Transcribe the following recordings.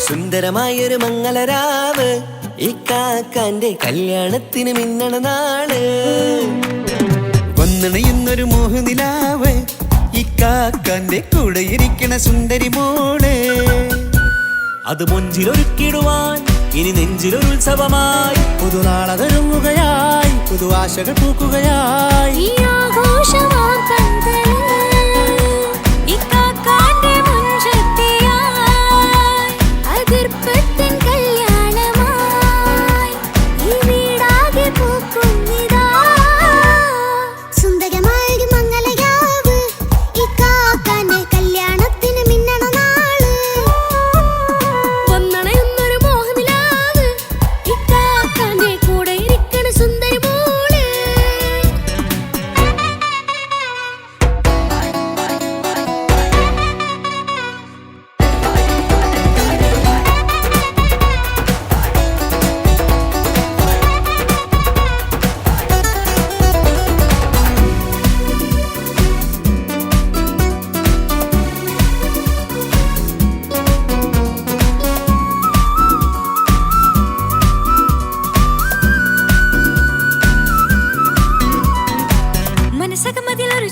സുന്ദരമായൊരു മംഗളരാവ് ഇക്കാക്കാന്റെ കല്യാണത്തിന് മിന്നണ നാള്. വന്നണയുന്നൊരു മോഹനിലാവ് ഇക്കാക്കാന്റെ കൂടെ ഇരിക്കണ സുന്ദരി മോള്. അത് മൊഞ്ചിലൊരുക്കിടുവാൻ ഇനി നെഞ്ചിലൊരു ഉത്സവമായി പുതുനാളതൊരുങ്ങുകയായി പുതുവാശകൾ പൂക്കുകയായി.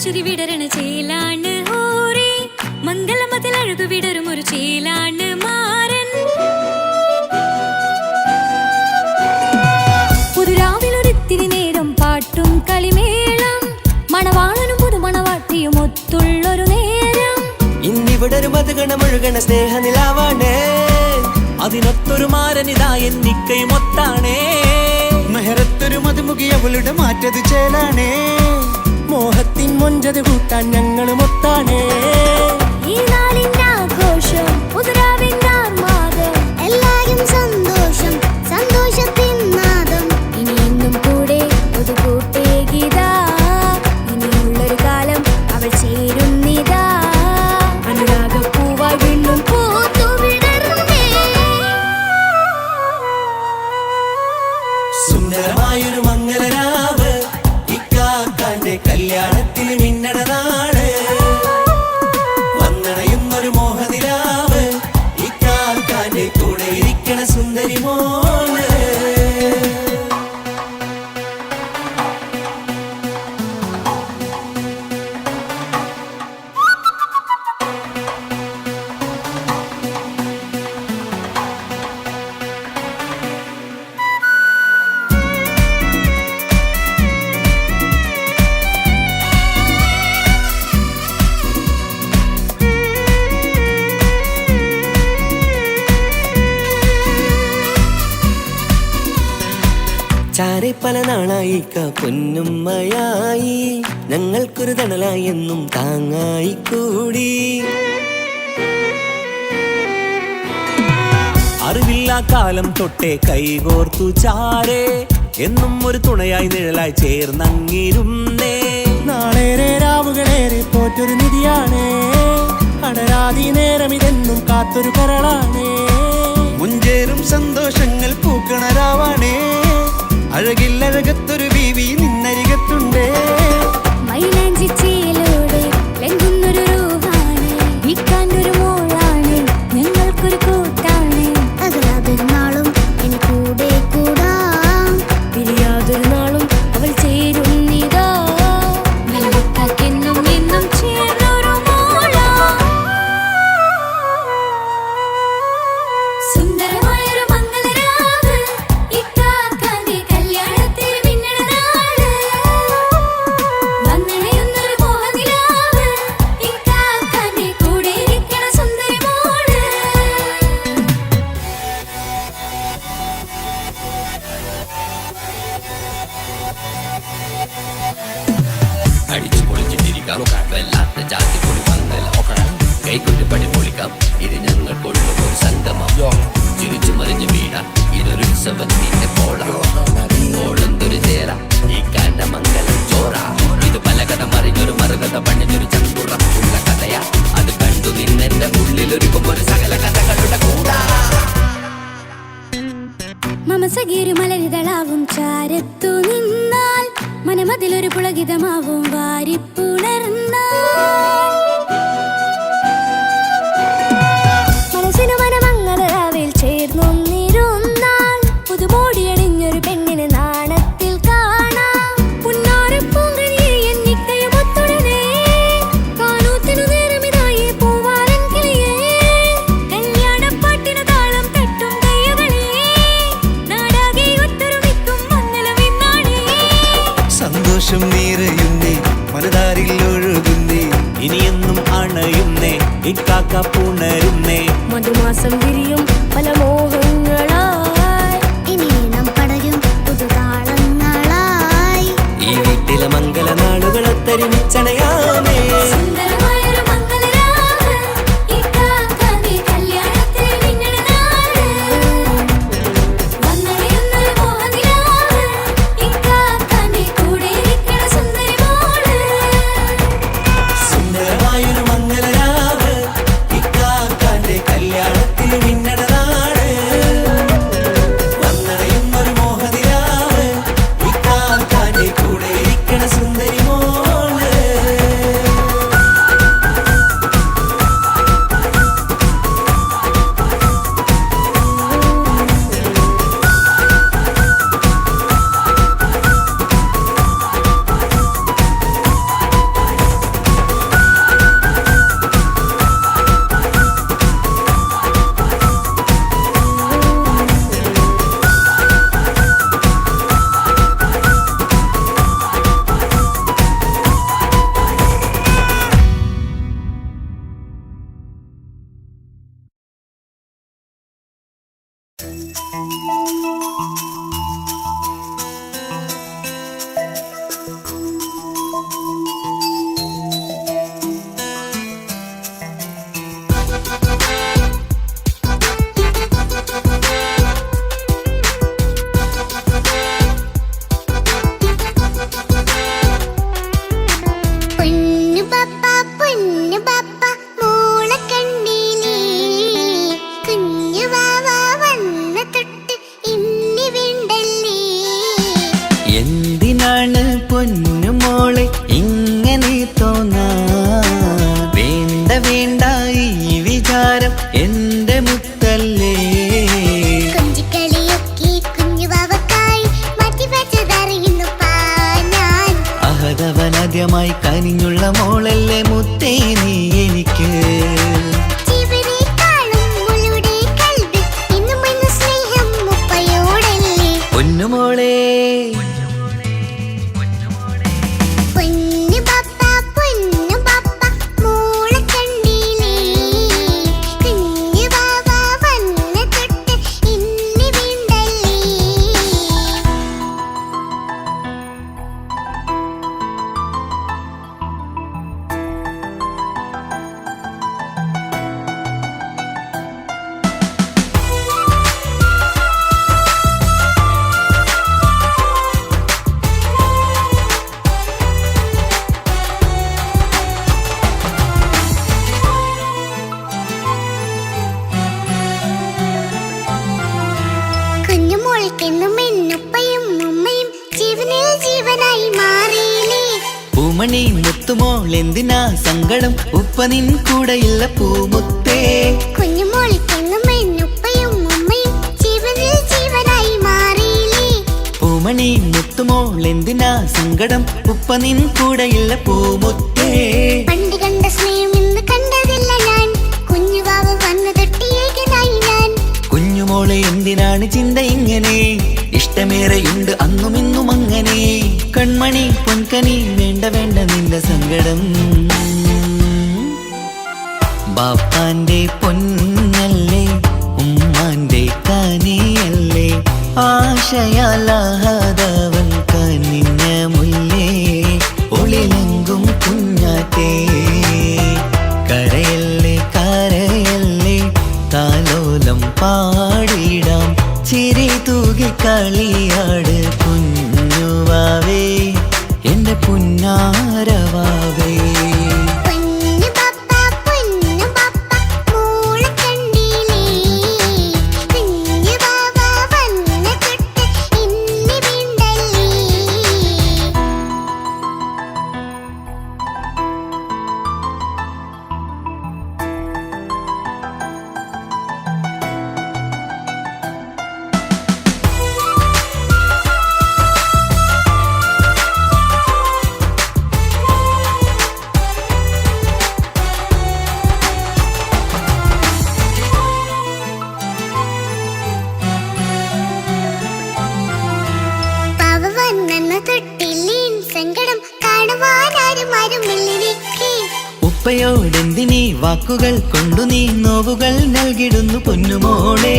ചിരി വിടരണ ചേലാണ് ഹോറി മംഗളമതിൽ അഴകു വിടരും ഒരു ചേലാണ് മാരൻ. പുതുരാവിലൊരിത്തിരി നേരം പാട്ടും കളിമേളം മണവാളനും പുതുമണവാട്ടിയും ഒത്തുള്ളൊരു നേരം. ഇന്നിവിടെ ഒരു മധുഗണമൊഴുകണ സ്നേഹനിലാവാണേ അതിനൊത്തൊരു മാരനിതാ എന്നിക്കയും ഒത്താണേ. മെഹറത്തൊരു മധുമുഖി അവളുടെ മാറ്റത് ചേലാണേ മോഹത്തിൻ മൊഞ്ചത് കൂട്ടാൻ ഞങ്ങളും ഒത്താണേ. ഈ നാളിന്റെ ആഘോഷം പുതുരാവിന്റെ ആർമാദം എല്ലാരും സന്തോഷം സന്തോഷത്തിൻ നാദം. ഇനി എന്നും കൂടെ ഒരു കൂട്ടേകിതാ ഇനിയുള്ളൊരു കാലം അവൾ ചേരുന്നിതാ അനുരാഗപ്പൂവായി വീണ്ടും പൂത്തു വിടർന്നേ. സുന്ദരമായൊരു മംഗളരാവ് ഇക്കാക്കാന്റെ കല്യാണത്തിന് മിന്നണ നാള്. വന്നണയുന്നൊരു മോഹനിലാവ് ഇക്കാക്കാന്റെ കൂടെ ഇരിക്കണ സുന്ദരി മോള്. ചാരെ പല നാളായി പൊന്നുമ്മയായി ഞങ്ങൾക്കൊരു തണലായി എന്നും താങ്ങായി കൂടി. അറിവില്ലാ കാലം തൊട്ടേ കൈകോർത്തു ചാരേ എന്നും ഒരു തുണയായി നിഴലായി ചേർന്നങ്ങിരുന്നേ. നാളേറെ രാവുകളേറെ പോറ്റൊരു നിധിയാണേ അടരാതി നേരം ഇതെന്നും കാത്തൊരു കരളാണേ. മുഞ്ചേറും സന്തോഷങ്ങൾ പൂക്കണരാവാണേ അഴകില്ലഴകത്തൊരു ബീവി നിന്നരികത്തുണ്ടേ. മൈലാഞ്ചിച്ചേലോടെ ലംഘുന്നൊരു രൂപാണ് വിക്കാനൊരു മോളാണ് ഞങ്ങൾക്കൊരു കൂട്ടാണ്. അകലാതൊരു നാളും ഇനി കൂടെ കൂടാം പിരിയാതൊരു നാളും അവൾ ചേരുന്നിതാ നൽകാക്കെന്നും എന്നും ചേർന്നൊരു മോള. സുന്ദരമായൊരു മംഗളരാവ് ഇക്കാക്കാന്റെ കല്യാണത്തിന് മിന്നണ നാള്. വന്നണയുന്നൊരു മോഹനിലാവ് ഇക്കാക്കാന്റെ കൂടെ ഇരിക്കണ സുന്ദരി മോള്. അടിച്ചു പൊളിച്ചിട്ടിരിക്കാം വല്ലാത്ത ജാതി പൊളി വന്നല്ല കൈക്കൊട്ടി പണി പൊളിക്കാം ഇത് ഞങ്ങൾക്കുള്ള ഒരു സംഗമം. ചിരിച്ചു മറിഞ്ഞ് വീടാം ഇതൊരു ഉത്സവത്തിന്റെ ഓളന്തൊരു ചേര ഈ കാന്റെ മംഗലം ചോറ. ഇത് പലകഥ മറിഞ്ഞൊരു മറുകഥ പണിഞ്ഞൊരു ചങ്കുറപ്പുള്ള കഥയാ അത് കണ്ടു നിന്നെന്റെ ഉള്ളിലൊരുക്കും ഒരു സകല കഥകളുടെ കൂടാ. മമസഗീരു മലരിതളാവും ചാരത്തു നിന്നാൽ മനമതിലൊരു പുളകിതമാവും വാരിപ്പുണർന്നാൽ മനസ്സിനു മനമംഗളരാവിൽ ഇക്കാക്ക പുണരുന്നേ. മധുമാസം വിരിയും പല മോഹങ്ങളായി ഇനി നാം പടരും പുതുതാളങ്ങളായി. ഈ വീട്ടിലെ മംഗളനാളുകളെ തരുമിച്ചണയാമേ. സുന്ദരമായൊരു മംഗളരാവ് ഇക്കാക്കാന്റെ കല്യാണത്തിൽ മിന്നണ നാള്. വന്നണിയുന്നൊരു മോഹനിലാവ് ഇക്കാക്കാന്റെ കൂടെ ഇരിക്കണ സുന്ദരി മോള്. സുന്ദരമായൊരു മംഗളരാവ് ഇക്കാക്കാന്റെ കല്യാണത്തിൽ മിന്നണ നാട്. വന്നണയുന്നൊരു മോഹനിലാവ് ഇക്കാക്കാന്റെ കൂടെ ഇരിക്കണ സുന്ദരി മോള്. പൊന്നു പപ്പ മോളെ കണ്ടില്ലേ, കുഞ്ഞു വാവ വന്ന തൊട്ട് ഇന്നി വിണ്ടല്ലേ. എന്തിനാണ് പൊന്നുമോളെ ഇങ്ങനെ തോന്നാ? വേണ്ട വേണ്ട ഈ വിചാരം എന്റെ മുത്തല്ലേ. കൊഞ്ചിക്കളിയൊക്കെ കുഞ്ഞു വാവക്കായി മാറ്റി വെച്ചതറിയുന്നു ഞാൻ. അഹതവനാദ്യമായി കനിഞ്ഞുള്ള മോളല്ലേ മുത്തേ നീ എനിക്ക്. ജീവനേക്കാളും മോളുടെ കൽബിൽ എന്നും എന്നും സ്നേഹം ഉപ്പയോടല്ലേ. പൊന്നുമോളെ പൊന്നു പപ്പ മോളെ കണ്ടില്ലേ, കുഞ്ഞു വാവ വന്ന തൊട്ട് ഇന്നി വിണ്ടല്ലേ. കുഞ്ഞുമോൾക്കെന്നും എന്നുപ്പയും ഉമ്മയും ജീവനിൽ ജീവനായി മാറിയില്ലേ. പൂമണി മുത്തുമോൾ എന്തിനാ സങ്കടം? ഉപ്പ നിൻ കൂടെയില്ല പൂമുത്തേ. കുഞ്ഞുമോൾക്കെന്നും എന്നുപ്പയും ഉമ്മയും ജീവനിൽ ജീവനായി മാറിയില്ലേ. പൂമണി മുത്തുമോൾ എന്തിനാ സങ്കടം? ഉപ്പ നിൻ കൂടെയില്ല പൂമുത്തേ. പണ്ട് കണ്ട സ്നേഹം ഇന്ന് കണ്ടതില്ല ഞാൻ, കുഞ്ഞുവാവ വന്ന തൊട്ടിയേകനായി ഞാൻ. കുഞ്ഞുമോളെ എന്തിനാണ് ചിന്ത ഇങ്ങനെ? ഇഷ്ടമേറെയുണ്ട് അന്നും ഇന്നും അങ്ങനെ. കൺമണി പൊൻകനി വേണ്ട വേണ്ട നിന്റെ സങ്കടം. ബാപ്പാന്റെ പൊന്നല്ലേ ഉമ്മാന്റെ കനിയല്ലേ, ആശയാലാഹതവൻ കനിഞ്ഞ മുല്ലേ. ഒളിലെങ്കും കുഞ്ഞാറ്റേ കരയല്ലേ കരയല്ലേ, താലോലം പാടിടാം ചിരി തൂകി കളിയാട് കുഞ്ഞുവാവേ എന്റെ പുന്നാരവാവേ. പൊന്നു പപ്പ മോളെ കണ്ടില്ലേ, കുഞ്ഞു വാവ വന്ന തൊട്ട് ഇന്നി വിണ്ടല്ലേ. ഉപ്പയോടെന്തിനീ വാക്കുകൾ കൊണ്ടു നീ നോവുകൾ നൽകിടുന്നു പൊന്നുമോളെ.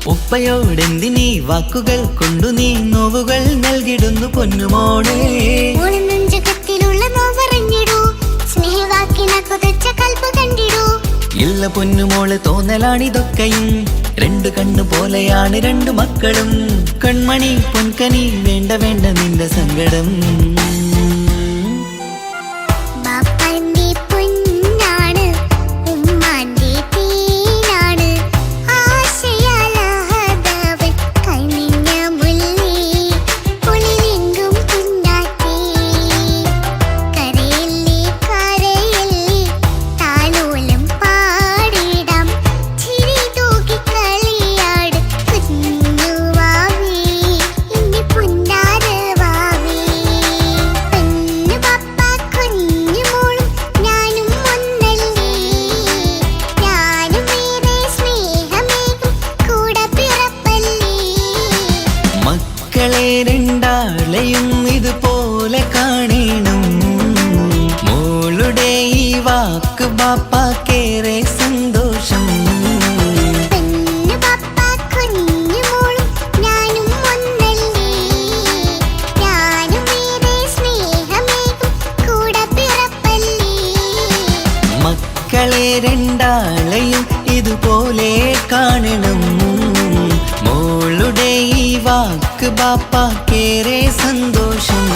ഉപ്പയോടെന്തിനീ വാക്കുകൾ കൊണ്ടു നീ നോവുകൾ നൽകിടുന്നു പൊന്നുമോളെ. ഇല്ല പൊന്നുമോള് തോന്നലാണിതൊക്കെയും, രണ്ടു കണ്ണു പോലെയാണ് രണ്ടു മക്കളും. കൺമണി പൊൻകനി വേണ്ട വേണ്ട നിന്റെ സങ്കടം. രണ്ടാളെയും ഇതുപോലെ കാണണം. മോളുടെ ഈ വാക്ക് ബാപ്പാക്കേറെ സന്തോഷം. മക്കളെ രണ്ടാളെയും ഇതുപോലെ കാണണം. മോളുടെ ഈ വാക്ക് ബാപ്പാക്കേറെ സന്തോഷം.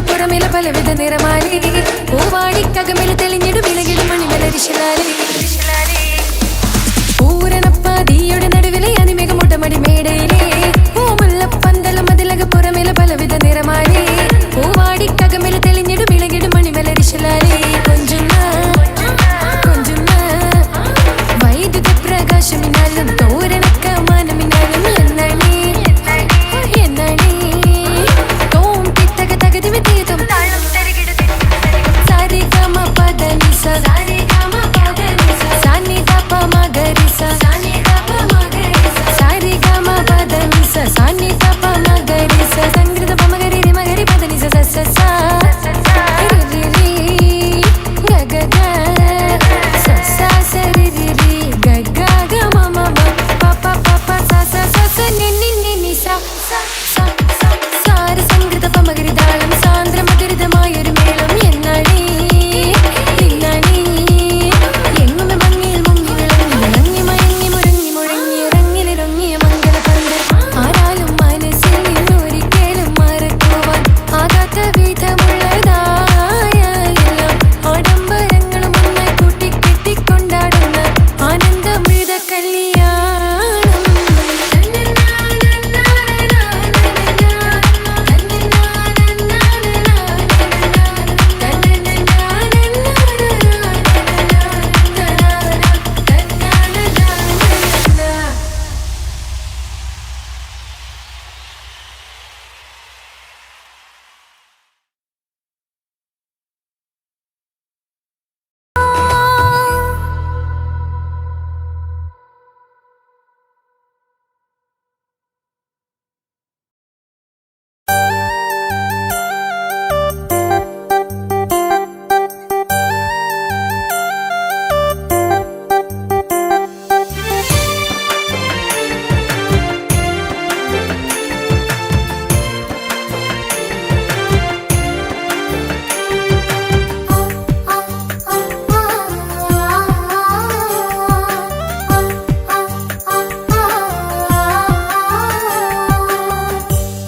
പുറമേല പലവിധ നിറമാലി പൂവാടിക്കകമേല തെളിഞ്ഞിടു വിളകിടും മണിമലരിശലാലി പൂരണപ്പാതിയുടെ നടുവിലെ അതിമേഘ മുട്ടമടി മേടയിലെ പൂമുല്ല പന്തളം അതിലക പുറമേല പലവിധ നിറമാലി പൂവാടിക്കകമേല തെളിഞ്ഞിടു വിളകിടും മണിമലരിശലാലി കൊഞ്ചുന്ന വൈദ്യുത പ്രകാശമിനാലും തോരണക്ക മാനമിനാലും എന്നാണേ തോം തിത്തക തകതി വിതീതം സാരി ഗമ പദ നിസ സാനി ദപ മഗരിസ സാരി ഗമ പദ നിസ സാനി ദപ മഗരിസ സംഗൃത പമഗരി രി മഗരി പദ നിസ സ സ രി രി ഗ ഗ ഗ സ സ സ രി രി രി ഗ ഗ ഗ മ മ മ പ പ പ പ സ സ സ സ നി നി നി നി സ സാര സംഗൃത പമഗരി താളം സാന്ദ്ര മധുരിതമായൊരു മേളം എന്നാണേ എങ്ങുമെ ഭംഗിയിൽ മുങ്ങി വിളങ്ങി വിളങ്ങി മയങ്ങി മുരങ്ങി മുഴങ്ങി ഇറങ്ങിലിറങ്ങിയ മംഗളപന്ത് ആരാലും മനസ്സിൽ നിന്നൊരിക്കലും മറക്കുവാൻ ആകാത്ത വിധമുള്ളതായ എല്ലാം ആഡംബരങ്ങളും ഒന്നായി കൂട്ടിക്കെട്ടിക്കൊണ്ടാടുന്ന ആനന്ദമൃത കല്യാണം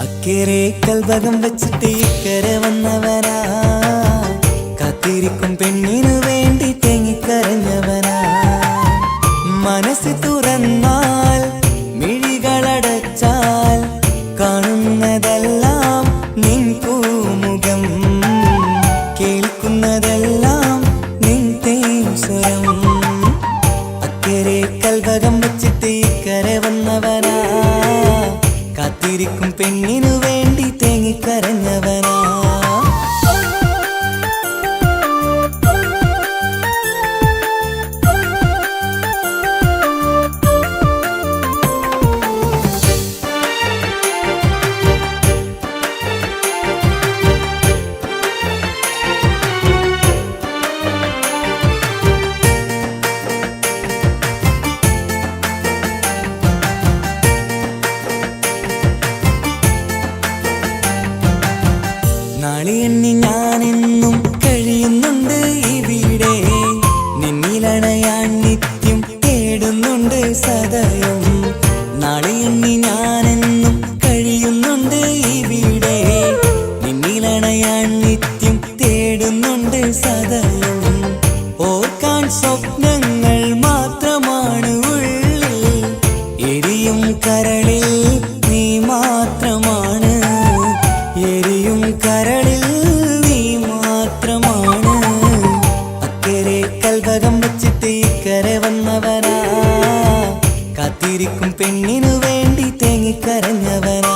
അക്കരെ കൽഭകം വെച്ചിട്ട് ഇക്കരെ വന്നവനാ കാത്തിരിക്കും പെണ്ണിനു വേണ്ടി തേങ്ങിക്കരഞ്ഞവനാ മനസ്സ് തുറന്നാൽ മിഴികളടച്ചാൽ കാണുന്നതെല്ലാം നിൻ പൂമുഖം കേൾക്കുന്നതെല്ലാം നിൻ തേൻ സ്വരം അക്കരെ കൽഭകം വെച്ചിട്ട് ഇക്കരെ വന്നവനാ കാത്തിരിക്കും പെണ്ണിനു വേണ്ടി തേങ്ങിക്കരഞ്ഞവനാ നാളിയെണ്ണി ഞാനെന്നും കഴിയുന്നുണ്ട് ഇവിടെ നിന്നിലണയാൻ നിത്യം തേടുന്നുണ്ട് സദയം നാളിയെണ്ണി ഞാനെന്നും കഴിയുന്നുണ്ട് ഇവിടെ നിന്നിലണയാൻ നിത്യം തേടുന്നുണ്ട് സദയം ഓർക്കാൻ സ്വപ്നങ്ങൾ മാത്രമാണ് ഉള്ളിൽ എരിയും കരളിൽ നീ മാത്രമാണ് എരിയും കരളിൽ നീ മാത്രമാണ് അക്കരെ കൽഭകം വെച്ചിട്ട് ഇക്കരെ വന്നവനാ കാത്തിരിക്കും പെണ്ണിനു വേണ്ടി തേങ്ങിക്കരഞ്ഞവനാ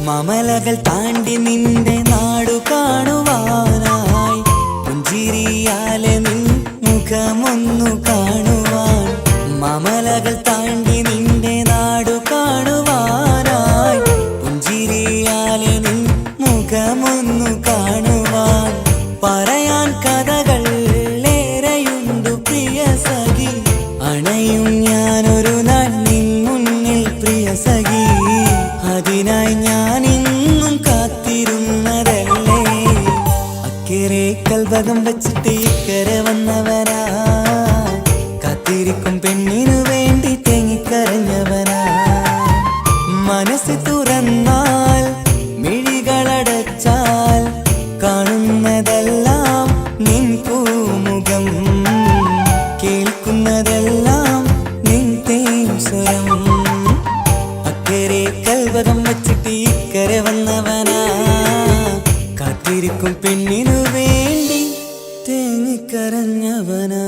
മമലകൾ താണ്ടി നിന്റെ നാടു കാണുവാനായി പുഞ്ചിരിയാലെ നിൻ മുഖമൊന്നു കാണുവാൻ മമലകൾ താണ്ടി നിന്റെ നാടു കാണുവാനായി പുഞ്ചിരിയാലെ നിൻ മുഖമൊന്നു കാണുവാൻ അഴകി അതിനായി ഞാൻ ഇന്നും കാത്തിരുന്നതല്ലേ അക്കരെ കൽവകം വച്ചിട്ട് ഇക്കരെ വന്നവനാ കാത്തിരിക്കും പെണ്ണിനു വേണ്ടി തേങ്ങിക്കരഞ്ഞവനാ മനസ്സ് തുറന്നാൽ മിഴികളടച്ചാൽ കാണുന്നതെല്ലാം നിൻ പൂമുഖം കേൾക്കുന്നതെല്ലാം നിൻ തേൻ സ്വരം അക്കരെ കൽവകം വച്ചിട്ട് ഇക്കരെ വന്നവനാ കാത്തിരിക്കും പെണ്ണിനു വേണ്ടി തേങ്ങിക്കരഞ്ഞവനാ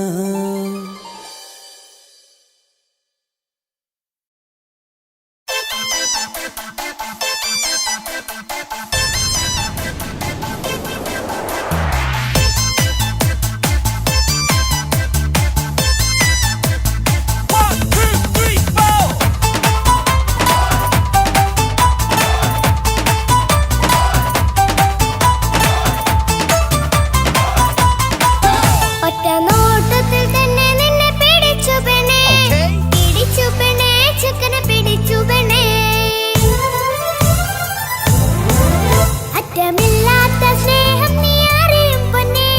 ഒറ്റ നോട്ടത്തിൽ തന്നെ നിന്നെ പിടിച്ചു പെണ്ണേ പിടിച്ചു പെണ്ണേ ചെക്കനെ പിടിച്ചു പെണ്ണേ അറ്റമില്ലാത്ത സ്നേഹം നീ അറിയും പൊന്നേ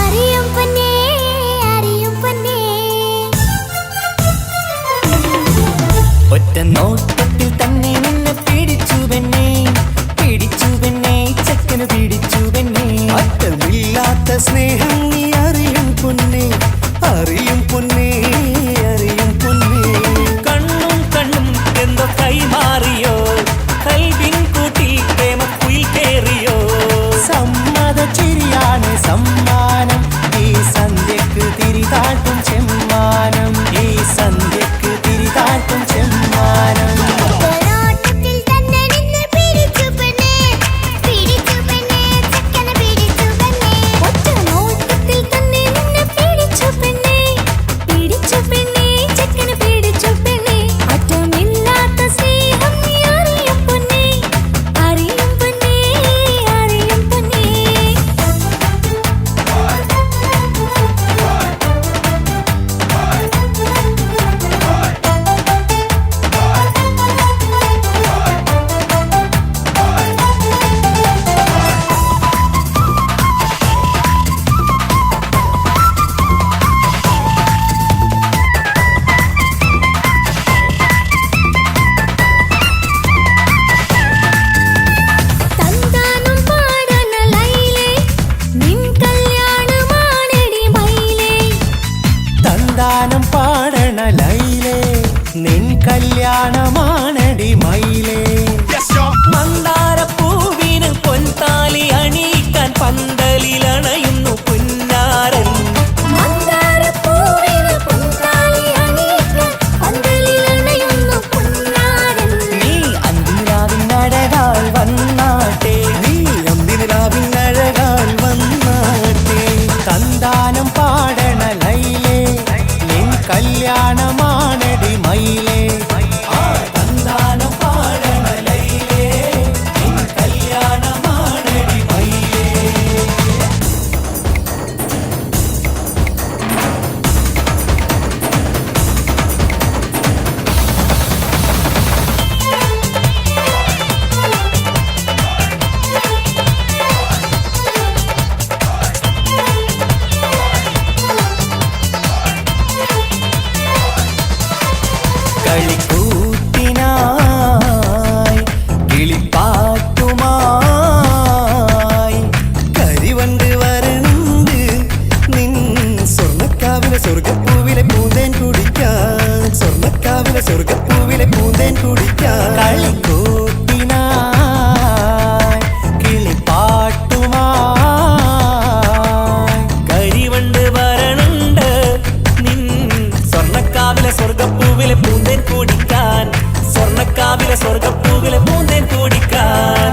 അറിയും പൊന്നേ അറിയും പൊന്നേ ഒറ്റ നോട്ടത്തിൽ തന്നെ നിന്നെ പിടിച്ചു പെണ്ണേ ചെക്കന് പിടിച്ചു പെണ്ണേ അറ്റമില്ലാത്ത സ്നേഹം നീ അറിയും പൊന്നേ അറിയും പൊന്നേ അറിയും പൊന്നേ കണ്ണും കണ്ണും എന്തോ കൈമാറിയോ കൽവിൻ കൂട്ടിൽ പ്രേമക്കുയിൽ കേറിയോ സമ്മത ചിരിയാണ് സമ്മാനം ഈ സന്ധ്യക്ക് തിരിതാട്ടും ചെമ്മാനം ഈ സന്ധ്യക്ക് തിരിതാട്ടും ചെമ്മാനം നോട്ടത്തിൽ തന്നെ നിന്നെ പിടിച്ചു പെണ്ണേ ചെക്കനെ പിടിച്ചു പെണ്ണേ ഒറ്റ നോട്ടത്തിൽ തന്നെ നിന്നെ പിടിച്ചു പെണ്ണേ ചെക്കന് പിടിച്ചു പെണ്ണേ അറ്റമില്ലാത്ത സ്നേഹം നീ അറിയും പൊന്നേ അറിയും പൊന്നേ അറിയും പൊന്നേ തന്താനം പാടന ലൈലേ നിൻ കല്യാണമാണെടി മൈലേ തന്താനം പാടണ ലൈലേ നിൻ കല്യാണമാണടി മയിലേ മന്ദാരപ്പൂവിന് പൊൻതാലി അണിയിക്കാൻ പന്തലിലണയുന്നു പുന്നാരൻ മന്ദാരപ്പൂവിന് പൊൻതാലി അണിയിക്കാൻ പന്തലിലണയുന്നു പൊന്നാരൻ നീ അന്തിരാവിനഴകാൽ വന്നാട്ടെ തന്താനം പാടണ ലൈലേ നിൻ കല്യാണമാണടി മയിലേ തന്താനം പാടണ ലൈലേ നിൻ കല്യാണമാണടി മയിലേ കളിക്കൂത്തിനായി കിളിപ്പാട്ടുമായി കരിവണ്ട് വരണ്ട് നിൻ സ്വർണ്ണക്കാവിലെ സ്വർഗപ്പൂവിലെ പൂന്തേൻ കുടിക്കാൻ സ്വർണ്ണക്കാവിലെ സ്വർഗപ്പൂവിലെ പൂന്തേൻ കുടിക്കാൻ കളിക്കൂത്തിനായി കിളിപ്പാട്ടുമായി കരിവണ്ട് വരണുണ്ട് നിൻ സ്വർണ്ണക്കാവിലെ സ്വർഗപ്പൂവിലെ പൂന്തേൻ കുടിക്കാൻ സ്വർണ്ണക്കാവിലെ സ്വർഗപ്പൂവിലെ പൂന്തേൻ കുടിക്കാൻ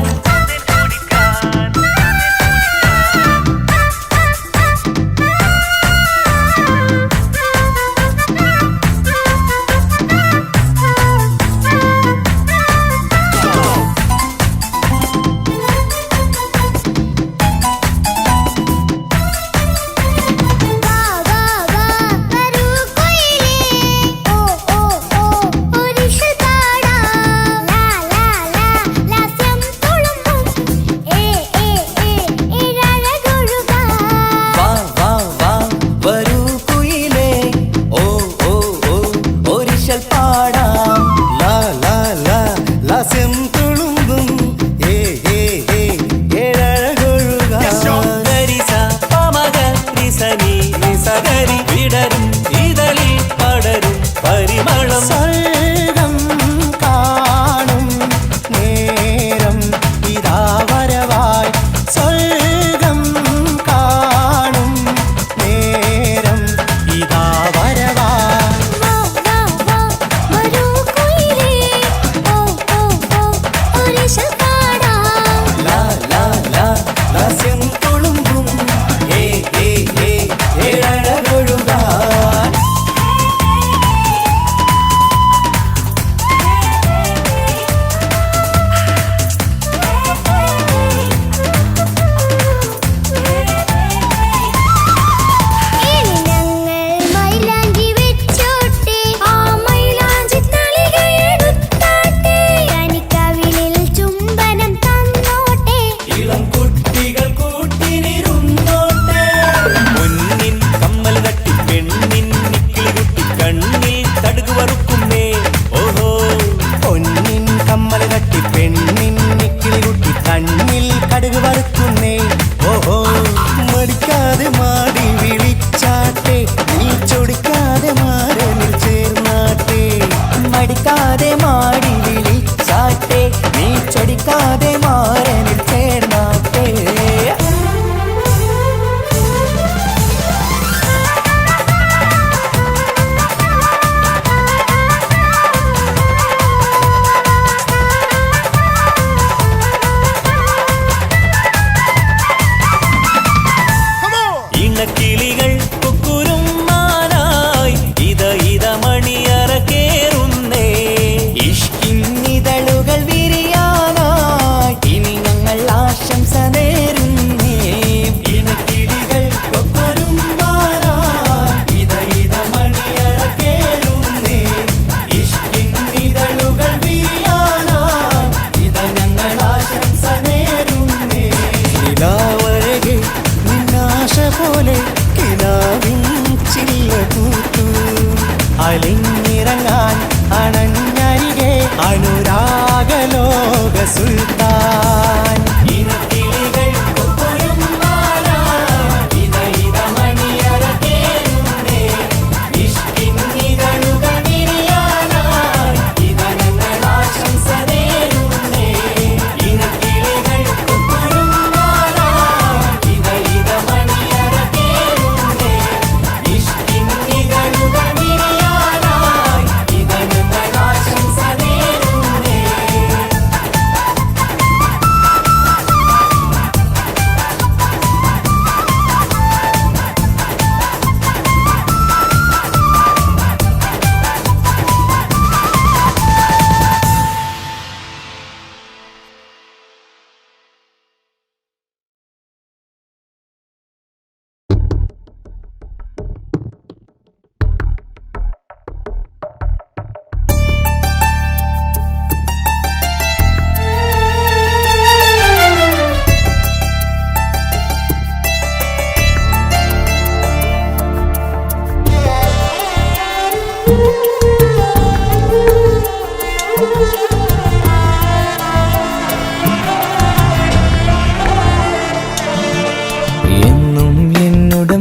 രാഗലോക സുൽത്താൻ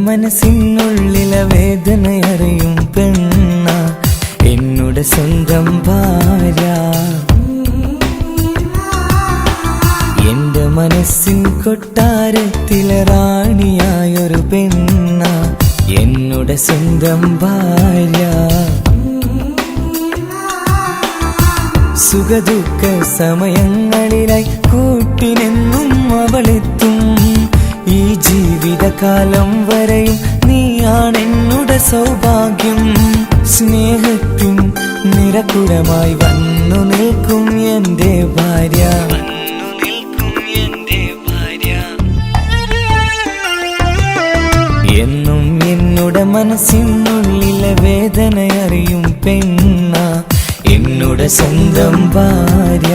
മനസ്സിനുള്ളിലെ വേദനയറിയും പെണ്ണ എന്നുടെ സ്വന്തം ഭാര്യ എന്റെ മനസ്സിൻ കൊട്ടാരത്തിലെ റാണിയായൊരു പെണ്ണ എന്നുടെ സ്വന്തം ഭാര്യ സുഖദുഃഖ സമയങ്ങളിലായി കൂട്ടിനെന്നും അവളെത്തും ഈ ജീവിതകാലം വരെയും നീയാണെന്നുടെ സൗഭാഗ്യം സ്നേഹത്തിൻ നിറകുടമായി വന്നു നിൽക്കും എന്റെ ഭാര്യ എന്നും എന്നുടെ മനസ്സിനുള്ളിലെ വേദനയറിയും പെണ്ണ എന്നുടെ സ്വന്തം ഭാര്യ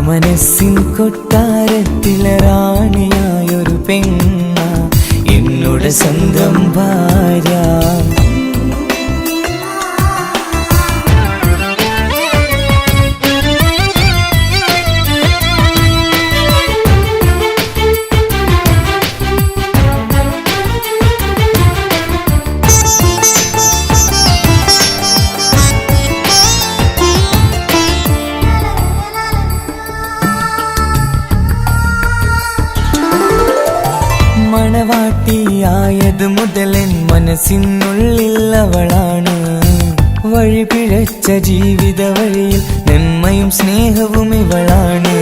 മനസ്സിൻ കൊട്ടാരത്തിലെ റാണിയായൊരു പെണ്ണ എന്നുടെ സ്വന്തം ഭാര്യ മണവാട്ടിയായത് മുതലൻ മനസ്സിനുള്ളിൽ അവളാണ് വഴി പിഴച്ച ജീവിത വഴിയിൽ നന്മയും സ്നേഹവും ഇവളാണ്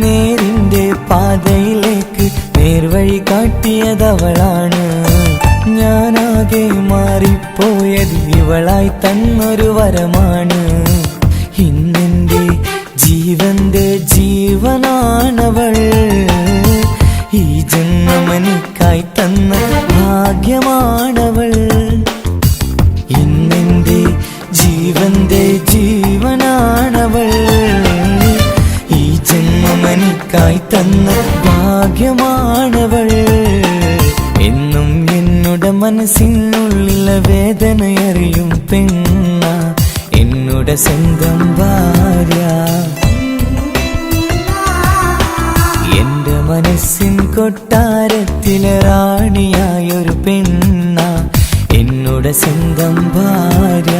നേരിന്റെ പാതയിലേക്ക് നേർവഴി കാട്ടിയതവളാണ് ഞാനാകെ മാറിപ്പോയത് ഇവളായി തന്നൊരു വരമാണ് ഇന്നെന്റെ ജീവന്റെ ജീവനാണവൾ ഈ ജന്മനിക്കായി തന്ന ഭാഗ്യമാണവൾ ഇന്നെന്റെ ജീവന്റെ ജീവനാണവൾ ഈ ജന്മനിക്കായി തന്ന ഭാഗ്യമാണവൾ എന്നും എന്നുടെ മനസ്സിനുള്ളിലെ വേദനയറിയും പെണ്ണ എന്നുടെ സ്വന്തം ഭാര്യ എന്റെ മനസ്സിൻ കൊട്ടാരത്തിലെ റാണിയായൊരു പെണ്ണ എന്നുടെ സ്വന്തം ഭാര്യ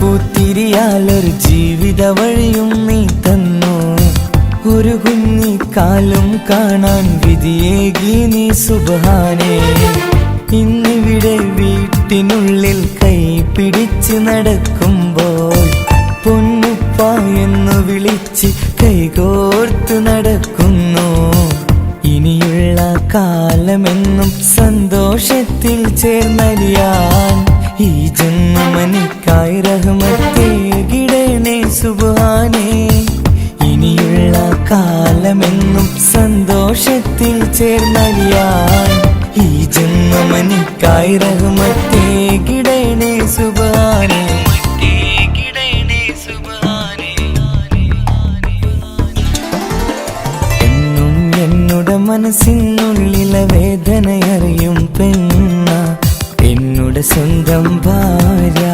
സന്തോഷപ്പൂത്തിരിയാലൊരു ജീവിത വഴിയും നീ തന്നു ഒരു കുഞ്ഞിക്കാലും കാണാൻ വിധിയേകി നീ സുബ്ഹാനേ ഇന്നിവിടെ വീട്ടിനുള്ളിൽ കൈ പിടിച്ച് നടക്കുമ്പോൾ പൊന്നുപ്പ എന്ന് വിളിച്ച് കൈകോർത്തു നടക്കുന്നു. ഇനിയുള്ള കാലമെന്നും സന്തോഷത്തിൽ ചേർന്നലിയാൻ ഈ ജന്മനിക്കായി റഹ്മത്തേകിടണേ സുബ്ഹാനേ. ഇനിയുള്ള കാലമെന്നും സന്തോഷത്തിൽ ചേർന്നലിയാൻ ഈ ജന്മനിക്കായി റഹ്മത്തേകിടണേ സുബ്ഹാനേ. എന്നും എന്നുടെ മനസ്സിനുള്ളിലെ വേദനയറിയും പെണ്ണ എന്നുടെ സ്വന്തം ഭാര്യ.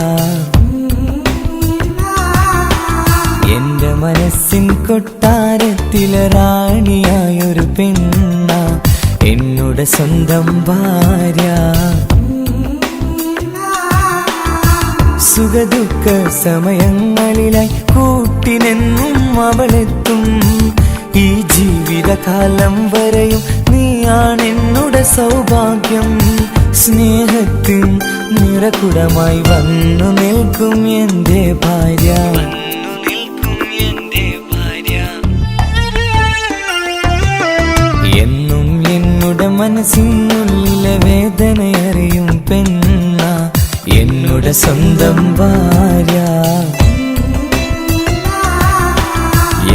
എന്റെ മനസ്സിൻ കൊട്ടാരത്തിലെ റാണിയായൊരു പെണ്ണ എന്നുടെ സ്വന്തം ഭാര്യ. സുഖദുഃഖ സമയങ്ങളിലായി കൂട്ടിനെന്നും അവളെത്തും. ഈ ജീവിതകാലം വരെയും നീയാണെന്നുടെ സൗഭാഗ്യം. സ്നേഹത്തിൻ നിറകുടമായി വന്നു നിൽക്കും എന്റെ ഭാര്യ. എന്നും എന്നുടെ മനസ്സിനുള്ളിലെ വേദനയറിയും പെണ്ണ എന്നുടെ സ്വന്തം ഭാര്യ.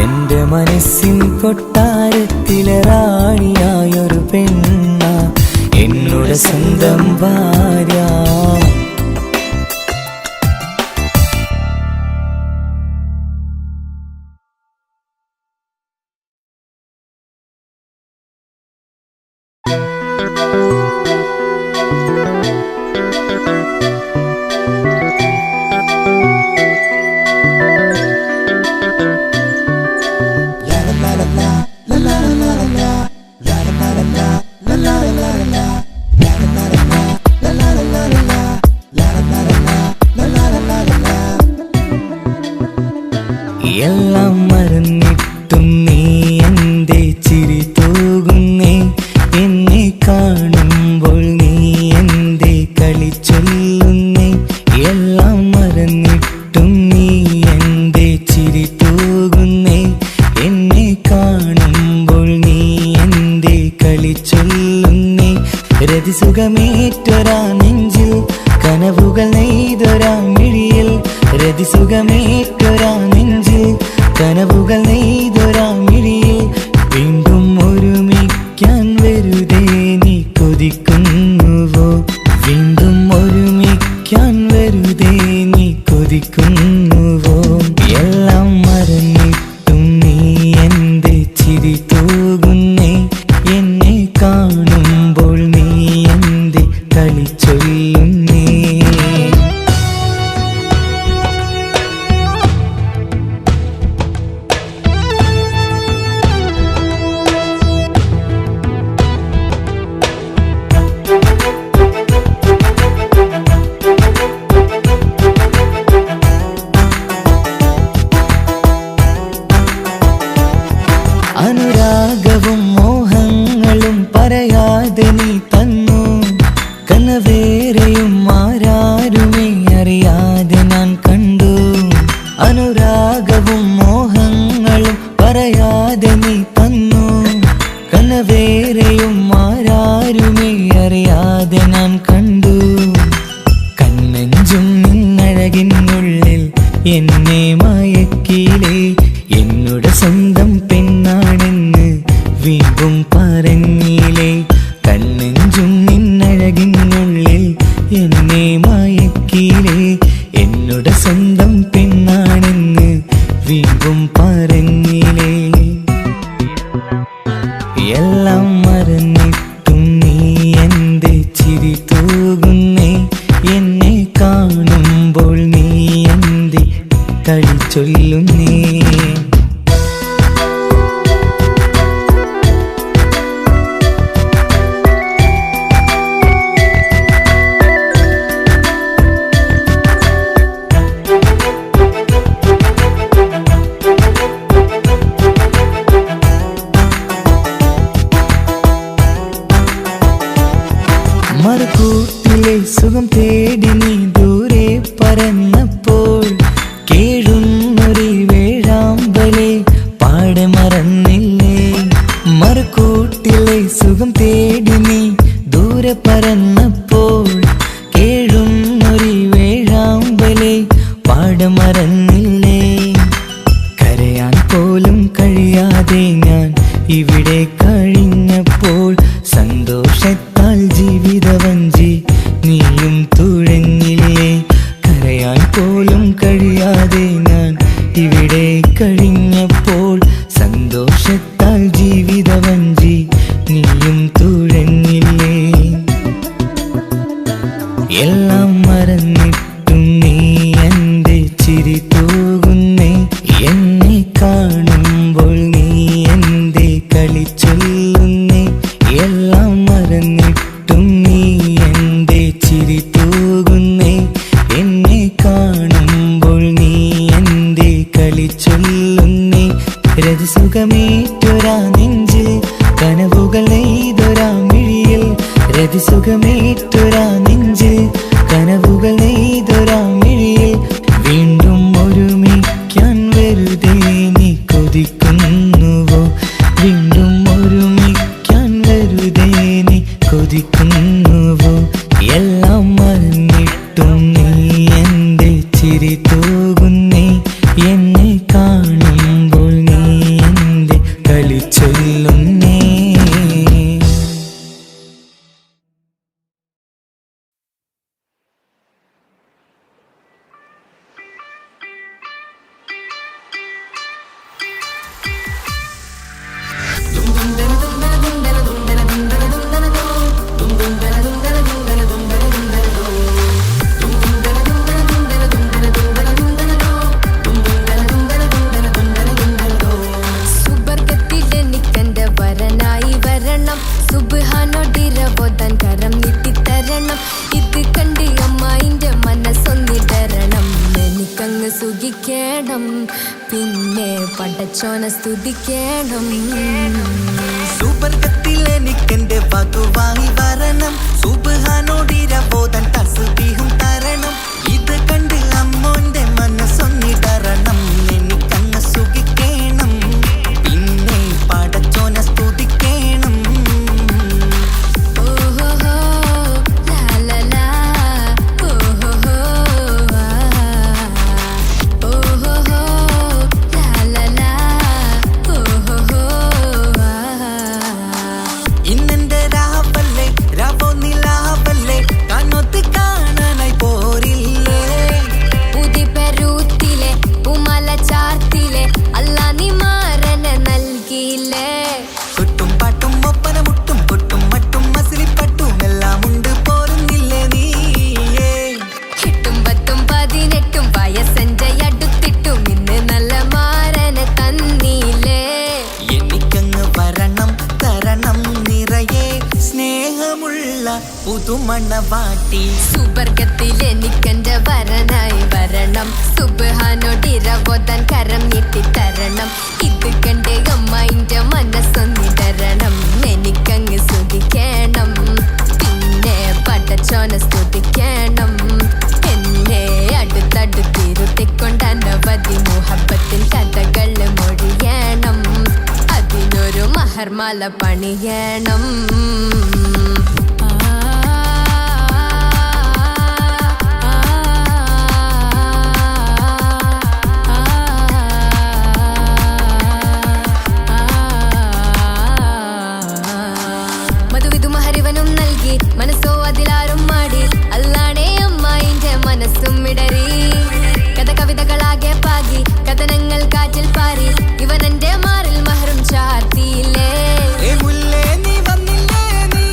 എന്റെ മനസ്സിൻ കൊട്ടാരത്തിലെ റാണിയായൊരു പെണ്ണ എന്നുടെ സ്വന്തം ഭാര്യ. എല്ലാം മറന്നിട്ടും നീ എന്റെ ചിരി തൂകുന്നേ. എന്നെ കാണുമ്പോൾ നീ എന്റെ കളി ചൊല്ലുന്നേ. എല്ലാം മറന്നിട്ടും നീ എന്റെ ചിരി തൂകുന്നേ. എന്നെ കാണുമ്പോൾ നീ എന്റെ കളി ചൊല്ലുന്നേ. രതിസുഖമേറ്റൊരാ നെഞ്ചിൽ കനവുകൾ നെയ്തൊരാ മിഴിയിൽ. രതിസുഖമേറ്റൊരാ നെഞ്ചിൽ കനവുകൾ നെയ്തൊരാ മിഴിയിൽ. വീണ്ടും ഒരുമിക്കാൻ വെറുതെ നീ കൊതിക്കുന്നുവോ? വീണ്ടും ഒരുമിക്കാൻ വെറുതെ നീ കൊതിക്കുന്നുവോ? എല്ലാം മറന്നിട്ടും നീ എന്റെ ചിരി തൂകുന്നേ. എന്നെ കാണുമ്പോൾ നീ എന്റെ കളി ചൊല്ലുന്നേ. അനുരാഗവും മോഹങ്ങളും പറയാതെ നീ തന്നു. കനവേറെയും ആരാരുമേ അറിയാതെ ഞാൻ കണ്ടു. അനുരാഗവും മോഹങ്ങളും പറയാതെ നീ തന്നു. കനവേറെയും ആരാരുമേ അറിയാതെ ഞാൻ കണ്ടു. കണ്ണഞ്ചും നിന്നഴകിനുള്ളിൽ എന്നെ മയക്കിയിലേ. എന്നുടെ സ്വന്തം പെണ്ണാണെന്ന് വീണ്ടും പറഞ്ഞില്ലേ. കണ്ണെഞ്ചും നിന്നഴകിനുള്ളിൽ എന്നെ മയക്കിയില്ലേ. എന്നുടെ സ്വന്തം പെണ്ണാണെന്ന് വീണ്ടും പറഞ്ഞില്ലേ. എല്ലാം മറന്നിട്ടും നീ എന്റെ ചിരി തൂകുന്നേ. എന്നെ കാണുമ്പോൾ നീ എന്റെ കളി ചൊല്ലുന്നേ. മറുകൂട്ടിലെ സുഖം തേടി നീ ദൂരെ പറന്നപ്പോൾ കേഴുന്നൊരു വേഴാമ്പലെ പാടി മറുകൂട്ടിലെ സുഖം തേടി നീ ദൂരെ പറന്നപ്പോൾ കേഴും ഒരു വേഴാമ്പലെ പാടമറന്നില്ലേ. കരയാൻ പോലും കഴിയാതെ ഞാൻ ഇവിടെ കഴിഞ്ഞപ്പോൾ സന്തോഷത്താൽ ജീവിതവഞ്ചി നീയും തുഴഞ്ഞില്ലേ. കരയാൻ പോലും കഴിയാതെ ഞാൻ ഇവിടെ കഴിഞ്ഞപ്പോൾ സന്തോഷത്താൽ ജീവിതവഞ്ചി നീയും തുഴഞ്ഞില്ലേ. എല്ലാം മറന്നിട്ടും നീ എൻ്റെ ചിരി തൂകുന്നേ. എന്നെ കാണുമ്പോൾ നീ എൻ്റെ കളി ചൊല്ലുന്നേ. എല്ലാം മറന്നിട്ടും നീ എൻ്റെ ചിരി തൂകുന്നേ. എന്നെ കാണുമ്പോൾ നീ എൻ്റെ കളി ചൊല്ലുന്നേ. രതിസുഖമേറ്റൊരാ നെഞ്ചിൽ കനവുകൾ നെയ്തൊരാ മിഴിയിൽ. രതിസുഖമേറ്റൊരാ നെഞ്ചിൽ കനവുകൾ നെയ്തൊരാ മിഴിയിൽ. വീണ്ടും ഒരുമിക്കാൻ വെറുതെ നീ കൊതിക്കുന്നുവോ? വീണ്ടും ഒരുമിക്കാൻ വെറുതെ നീ കൊതിക്കുന്നുവോ? എല്ലാം മറന്നിട്ടും നീ എൻ്റെ ചിരി തൂകുന്നേ. എന്നെ കാണുമ്പോൾ നീ എൻ്റെ കളി ചൊല്ലുന്നേ. സുബർഗത്തിലെനിക്കെന്റെ വരനായി വരണം. സുബ്ഹാനോടിരവോതാൻ കരം നീട്ടിത്തരണം. ഇത് കണ്ട് അമ്മായിന്റെ മനസ്സൊന്നിടരണം. എനിക്കങ്ങ് സുഖിക്കണം, പിന്നെ പടച്ചോനെ സ്തുതിക്കണം. സുബർഗത്തിലെനിക്കെന്റെ വധുവായി വരണം. സുബ്ഹാനോടിരവോതാൻ തസ്ബീഹും തരണം. ഇത് കണ്ട് അമ്മോന്റെ മനസ്സൊന്നിടരണം. എനിക്കങ്ങ് സുഖിക്കണം, പിന്നെ പടച്ചോനെ സ്തുതിക്കണം. ഓഹോഹോ ലാലലാ ഓഹോഹോ ഓഹോഹോ ലാലലാ ഓഹോഹോ. ഇന്നെന്റെ രാവല്ലേ രാവോ നിലാവല്ലേ കണ്ണൊത്ത് കാണാനായി പോരില്ലേ. ഉദിപെരൂത്തിലെ ഉമല ചാർത്തിലെ അല്ലാ നീ മാറനെ നൽകിയില്ലേ. കൊട്ടും പാട്ടും ഒപ്പന മുട്ടും കൊട്ടും മട്ടും മസിലിപ്പട്ടും എല്ലാം ഉണ്ട് പോരുന്നില്ലേ നീയേ. 8 10 18 വയസ്സെന്റെ അടുത്തിട്ടും ഇന്ന് നല്ല മാറനെ തന്നില്ലേ. എനിക്കങ്ങ് വരണം തരണം നിറയെ സ്നേഹമുള്ള പുതുമണവാട്ടി. സുബർഗത്തിലെനിക്കെന്റെ വരനായി വരണം. സുബ്ഹാനോടിരവോതാൻ കരം നീട്ടിത്തരണം. ഇത് കണ്ട് അമ്മായിന്റെ മനസ്സൊന്നിടരണം. എനിക്കങ്ങ് സുഖിക്കണം, പിന്നെ പടച്ചോനെ സ്തുതിക്കണം. എന്നെ അടുത്തടുത്തിരുത്തിക്കൊണ്ട് അനവധി മുഹബത്തിൻ കഥകൾ മൊഴിയണം. അതിനൊരു മഹർമാല പണിയണം. മധുവിധു മഹരിവനും നൽകി മനസ്സോ അതിലാരും മാടി. അല്ലാണേ അമ്മായിന്റെ മനസ്സും ഇടറി. കഥ കവിതകളാകെ പാകി കഥനങ്ങൾ കാറ്റിൽ പാറി. ഇവനെന്റെ മാറിൽ മഹറും ചാർത്തിയില്ലേ. ഏ മുല്ലേ നീ വന്നില്ലേ നീ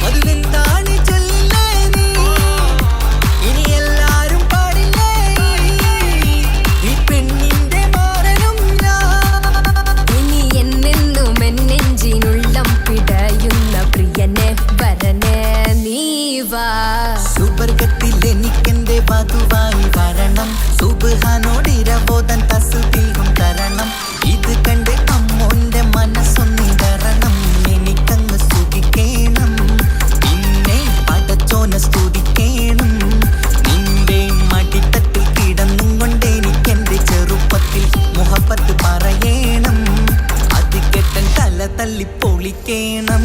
മധുവെന്താണ് ചൊല്ലില്ലേ നീ. ഇനി എല്ലാരും പാടില്ലേ ഈ പെണ്ണിന്റെ മാറനും ഞാൻ. ഇനി എന്നെന്നും എന്നെഞ്ചിനുള്ളം പിടയുന്ന പ്രിയനെ വരനെ നീ വാ. സുബർഗത്തിലെനിക്കെന്റെ വധുവായി വരണം. സുബ്ഹാനോടിരവോതാൻ തസ്ബീഹും തരണം. തല്ലിപ്പൊളിക്കേണം